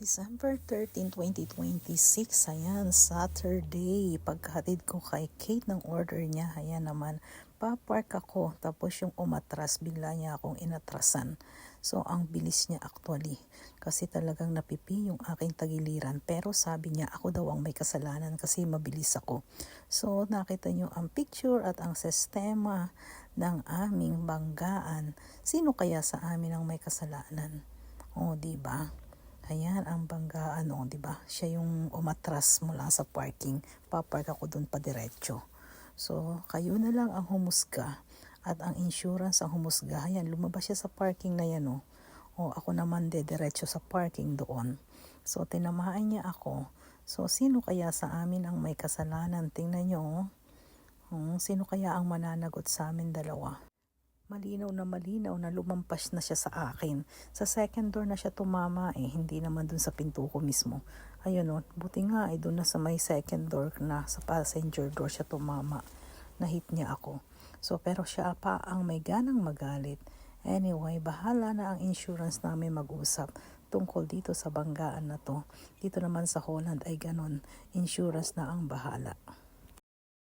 December 13, 2026, ayan, Saturday. Pagkahatid ko kay Kate ng order niya, ayan naman, papark ako, tapos yung umatras, bigla niya akong inatrasan. So, ang bilis niya actually, kasi talagang napipi yung aking tagiliran. Pero sabi niya, ako daw ang may kasalanan kasi mabilis ako. So, nakita niyo ang picture at ang sistema ng aming banggaan. Sino kaya sa amin ang may kasalanan? O, diba? Ayan ang banggaan, 'di ba? Siya yung umatras mula sa parking. Papark ako doon pa diretso. So, kayo na lang ang humusga at ang insurance ang humusga. Ayan, lumabas siya sa parking na yan, oh. O ako naman diretso sa parking doon. So, tinamaan niya ako. So, sino kaya sa amin ang may kasalanan? Tingnan niyo, oh. Sino kaya ang mananagot sa amin dalawa? Malinaw na lumampas na siya sa akin. Sa second door na siya tumama hindi naman dun sa pinto ko mismo. Ayun buti nga dun na sa may second door na sa passenger door siya tumama. Nahit niya ako. So pero siya pa ang may ganang magalit. Anyway, bahala na ang insurance namin mag-usap tungkol dito sa banggaan na to. Dito naman sa Holland ay ganon, insurance na ang bahala.